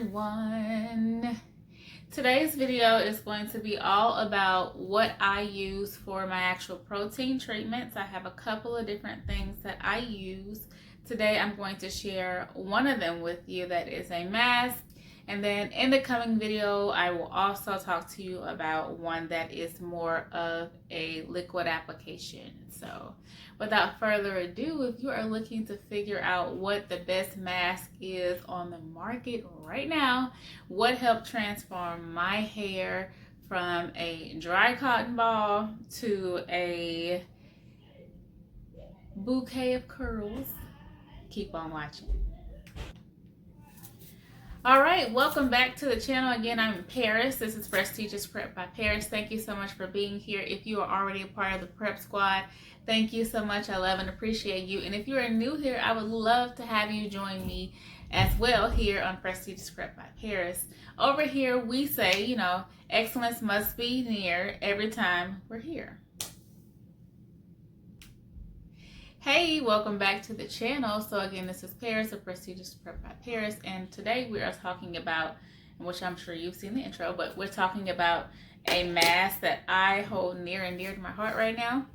everyone. Today's video is going to be all about what I use for my actual protein treatments. I have a couple of different things that I use. Today I'm going to share one of them with you that is a mask, and then in the coming video I will also talk to you about one that is more of a liquid application. So without further ado, if you are looking to figure out what the best mask is on the market right now, what helped transform my hair from a dry cotton ball to a bouquet of curls, keep on watching. All right, welcome back to the channel. Again, I'm in Paris. This is Prestigious Prep by Paris. Thank you so much for being here. If you are already a part of the prep squad, thank you so much. I love and appreciate you. And if you are new here, I would love to have you join me as well here on Prestigious Prep by Paris. Over here, we say, you know, excellence must be near every time we're here. Hey, welcome back to the channel. So again, this is Paris of Prestigious Prep by Paris, and today we are talking about, which I'm sure you've seen the intro, but we're talking about a mask that I hold near and dear to my heart right now,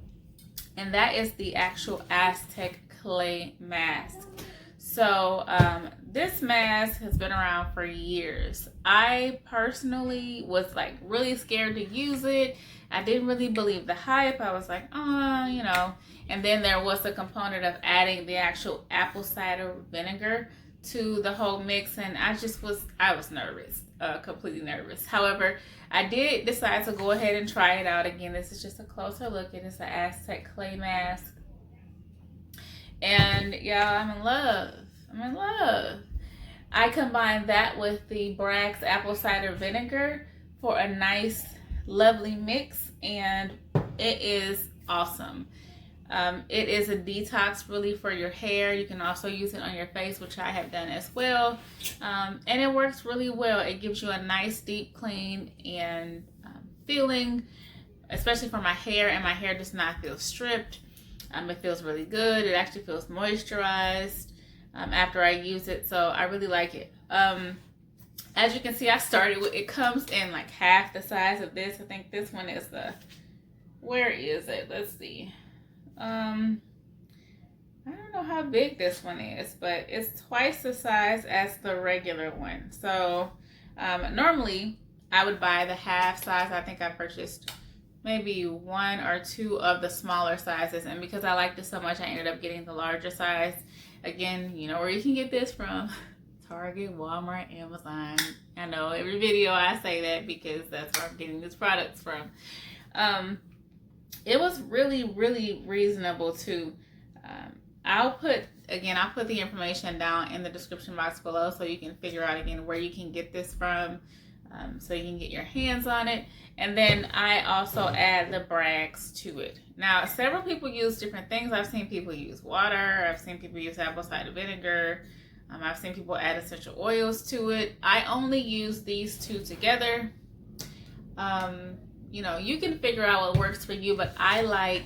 and that is the actual Aztec clay mask. So this mask has been around for years. I personally was like really scared to use it. I didn't really believe the hype. I was like, you know. And then there was a component of adding the actual apple cider vinegar to the whole mix, and I was nervous, completely nervous. However, I did decide to go ahead and try it out. Again, this is just a closer look. It is an Aztec clay mask. And y'all, I'm in love. I'm in love. I combined that with the Bragg's apple cider vinegar for a nice, lovely mix, and it is awesome. It is a detox really for your hair. You can also use it on your face, which I have done as well. And it works really well. It gives you a nice deep clean and feeling, especially for my hair, and my hair does not feel stripped. It feels really good. It actually feels moisturized after I use it, so I really like it. As you can see, I started with, it comes in like half the size of this. I think this one is where is it? Let's see. I don't know how big this one is, but it's twice the size as the regular one. So normally I would buy the half size. I think I purchased maybe one or two of the smaller sizes, and because I liked it so much, I ended up getting the larger size. Again, you know where you can get this from: Target, Walmart, Amazon. I know every video I say that because that's where I'm getting these products from. It was really, really reasonable too. I'll put the information down in the description box below so you can figure out again where you can get this from, so you can get your hands on it. And then I also add the Bragg's to it. Now, several people use different things. I've seen people use water. I've seen people use apple cider vinegar. I've seen people add essential oils to it. I only use these two together. You know, you can figure out what works for you, but I like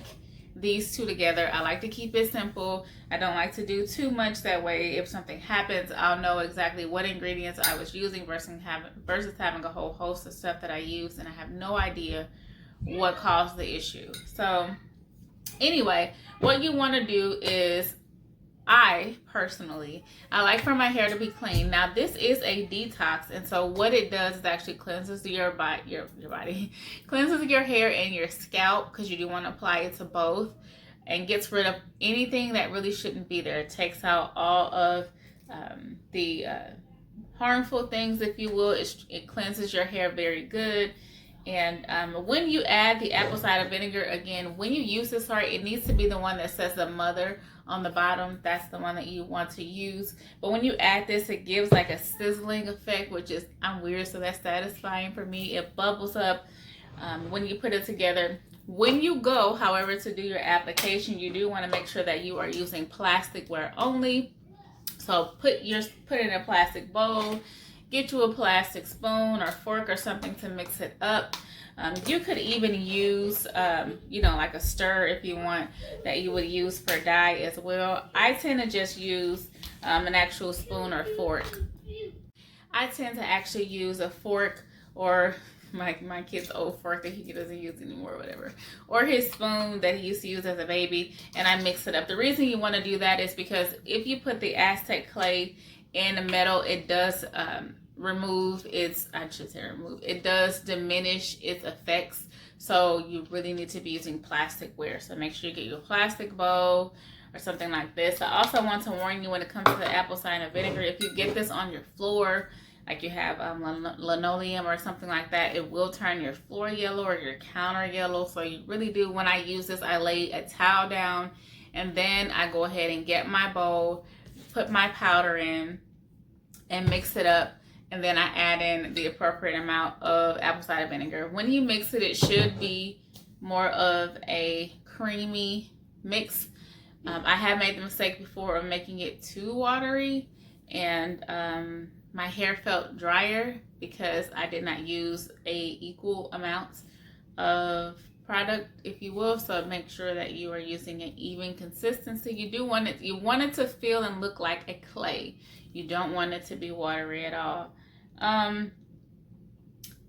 these two together. I like to keep it simple. I don't like to do too much. That way, if something happens, I'll know exactly what ingredients I was using versus having a whole host of stuff that I use and I have no idea what caused the issue. So anyway, what you want to do is, I like for my hair to be clean. Now this is a detox, and so what it does is actually cleanses your body, cleanses your hair and your scalp, because you do want to apply it to both, and gets rid of anything that really shouldn't be there. It takes out all of the harmful things, if you will. It cleanses your hair very good. And when you add the apple cider vinegar, again, when you use this, it needs to be the one that says the mother on the bottom. That's the one that you want to use. But when you add this, it gives like a sizzling effect, which is, I'm weird, so that's satisfying for me. It bubbles up when you put it together. When you go, however, to do your application, you do want to make sure that you are using plasticware only. So put it in a plastic bowl. Get you a plastic spoon or fork or something to mix it up. You could even use, you know, like a stir if you want, that you would use for dye as well. I tend to just use an actual spoon or fork. I tend to actually use a fork, or my kid's old fork that he doesn't use anymore, whatever, or his spoon that he used to use as a baby, and I mix it up. The reason you want to do that is because if you put the Aztec clay in the metal, it does remove its, I should say remove, it does diminish its effects. So you really need to be using plasticware. So make sure you get your plastic bowl or something like this. I also want to warn you when it comes to the apple cider vinegar, if you get this on your floor, like you have linoleum or something like that, it will turn your floor yellow or your counter yellow. So you really do, when I use this, I lay a towel down and then I go ahead and get my bowl, put my powder in and mix it up. And then I add in the appropriate amount of apple cider vinegar. When you mix it, it should be more of a creamy mix. I have made the mistake before of making it too watery, and my hair felt drier because I did not use a equal amount of product, if you will. So make sure that you are using an even consistency. You want it to feel and look like a clay. You don't want it to be watery at all.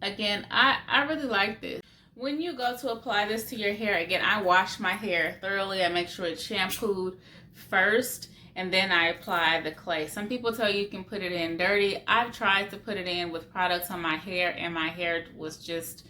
Again, I really like this. When you go to apply this to your hair, again, I wash my hair thoroughly. I make sure it's shampooed first, and then I apply the clay. Some people tell you can put it in dirty. I've tried to put it in with products on my hair, and my hair was just,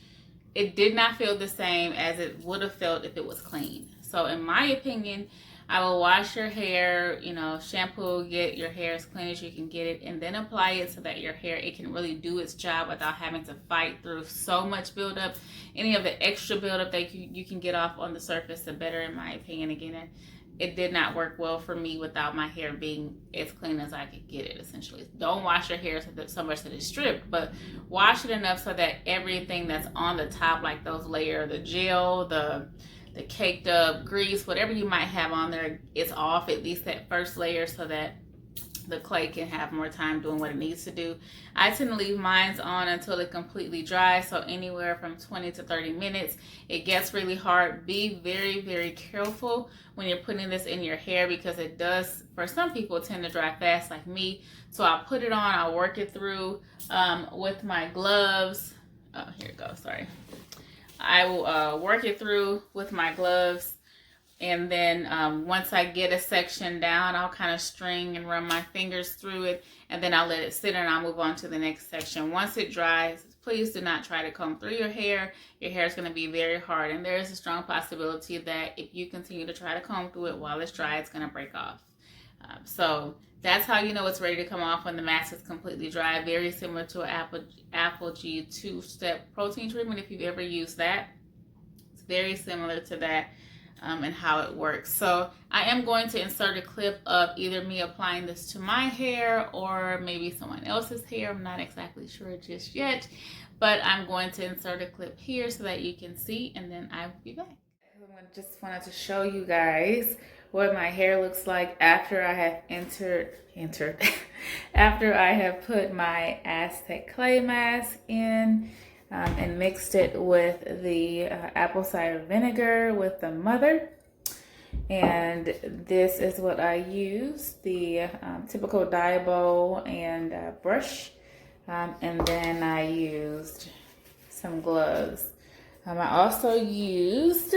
it did not feel the same as it would have felt if it was clean. So in my opinion, I will wash your hair, shampoo, get your hair as clean as you can get it, and then apply it so that your hair, it can really do its job without having to fight through so much buildup. Any of the extra buildup that you can get off on the surface, the better, in my opinion. Again, it did not work well for me without my hair being as clean as I could get it, essentially. Don't wash your hair so much that it's stripped, but wash it enough so that everything that's on the top, like those layers, the gel, the caked up grease, whatever you might have on there, it's off at least that first layer so that the clay can have more time doing what it needs to do. I tend to leave mine on until it completely dries, so anywhere from 20 to 30 minutes. It gets really hard. Be very, very careful when you're putting this in your hair because it does, for some people, tend to dry fast like me. So I'll put it on, I'll work it through with my gloves. Oh, here it goes, sorry. I will work it through with my gloves, and then once I get a section down, I'll kind of string and run my fingers through it, and then I'll let it sit and I'll move on to the next section. Once it dries, please do not try to comb through your hair. Your hair is going to be very hard, and there is a strong possibility that if you continue to try to comb through it while it's dry, it's going to break off. So that's how you know it's ready to come off, when the mask is completely dry. Very similar to an Apple G two-step protein treatment. If you've ever used that, it's very similar to that and how it works. So I am going to insert a clip of either me applying this to my hair or maybe someone else's hair. I'm not exactly sure just yet, but I'm going to insert a clip here so that you can see, and then I will be back. I just wanted to show you guys what my hair looks like after I have after I have put my Aztec clay mask in and mixed it with the apple cider vinegar with the mother. And this is what I use, the typical dye bowl and brush, and then I used some gloves. I also used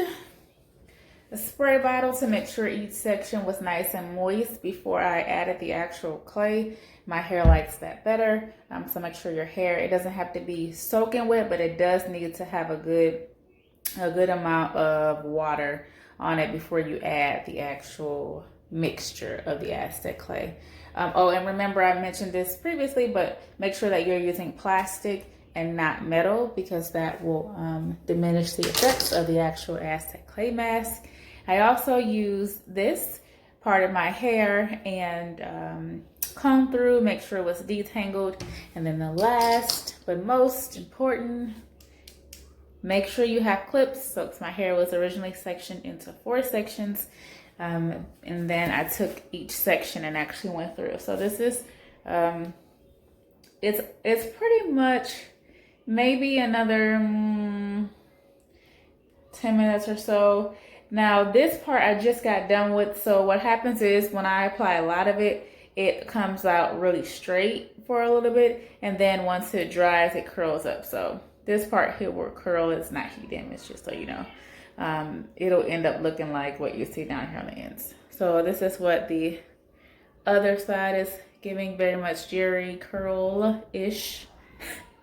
a spray bottle to make sure each section was nice and moist before I added the actual clay. My hair likes that better. So make sure your hair, it doesn't have to be soaking wet, but it does need to have a good amount of water on it before you add the actual mixture of the Aztec clay. Oh, and remember I mentioned this previously, but make sure that you're using plastic and not metal, because that will diminish the effects of the actual Aztec clay mask. I also use this part of my hair and comb through, make sure it was detangled. And then the last but most important, make sure you have clips. So my hair was originally sectioned into 4 sections, and then I took each section and actually went through. So this is it's pretty much maybe another 10 minutes or so. Now this part I just got done with. So what happens is when I apply a lot of it, it comes out really straight for a little bit, and then once it dries, it curls up. So this part here will curl. It's not heat damage, just so you know. It'll end up looking like what you see down here on the ends. So this is what the other side is giving, very much jerry curl-ish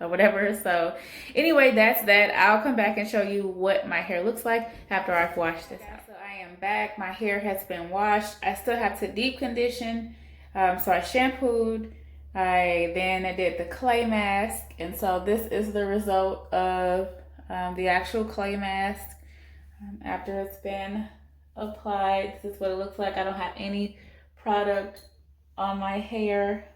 or whatever. So anyway, that's that. I'll come back and show you what my hair looks like after I've washed this out. So I am back. My hair has been washed. I still have to deep condition. So I shampooed. I did the clay mask. And so this is the result of the actual clay mask after it's been applied. This is what it looks like. I don't have any product on my hair.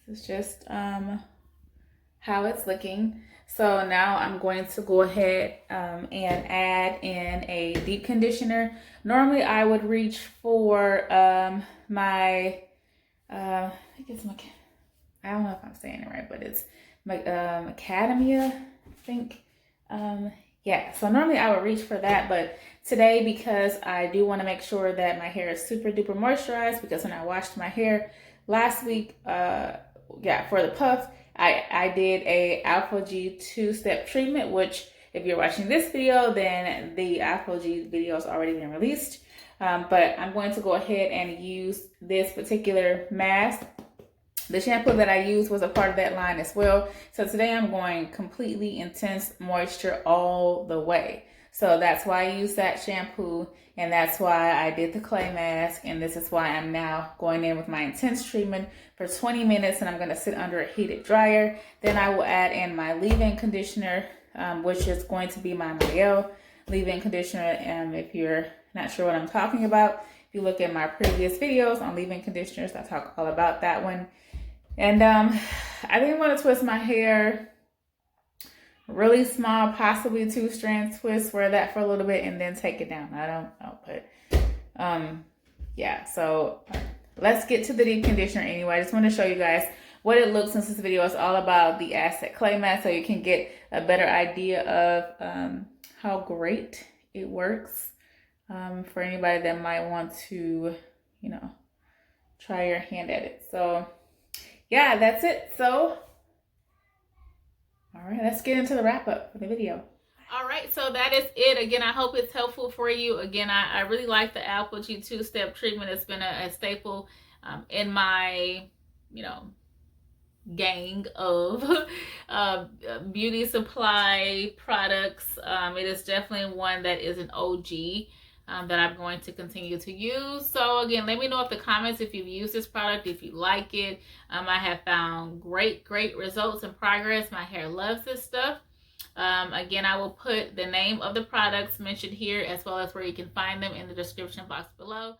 This is just how it's looking. So now I'm going to go ahead and add in a deep conditioner. Normally I would reach for my I think it's I don't know if I'm saying it right, but it's macadamia, I think. Yeah, so normally I would reach for that, but today, because I do want to make sure that my hair is super duper moisturized, because when I washed my hair last week, for the puff, I did a Alpha G 2-step treatment, which if you're watching this video, then the Alpha G video has already been released. But I'm going to go ahead and use this particular mask. The shampoo that I used was a part of that line as well. So today I'm going completely intense moisture all the way. So that's why I used that shampoo, and that's why I did the clay mask, and this is why I'm now going in with my intense treatment for 20 minutes, and I'm going to sit under a heated dryer. Then I will add in my leave-in conditioner, which is going to be my L'Oreal leave-in conditioner. If you're not sure what I'm talking about, if you look at my previous videos on leave-in conditioners, I talk all about that one. And I didn't want to twist my hair really small, possibly 2-strand twist, wear that for a little bit and then take it down. I don't know, but yeah, so let's get to the deep conditioner anyway. I just want to show you guys what it looks, since this video is all about the Aztec clay mask, so you can get a better idea of how great it works for anybody that might want to, you know, try your hand at it. So yeah, that's it. So all right, let's get into the wrap up for the video. All right, so that is it. Again, I hope it's helpful for you. Again, I really like the Alpha G 2-step treatment. It's been a staple in my, you know, gang of beauty supply products. It is definitely one that is an OG that I'm going to continue to use. So again, let me know in the comments if you've used this product, if you like it. I have found great results and progress. My hair loves this stuff. Again, I will put the name of the products mentioned here, as well as where you can find them, in the description box below.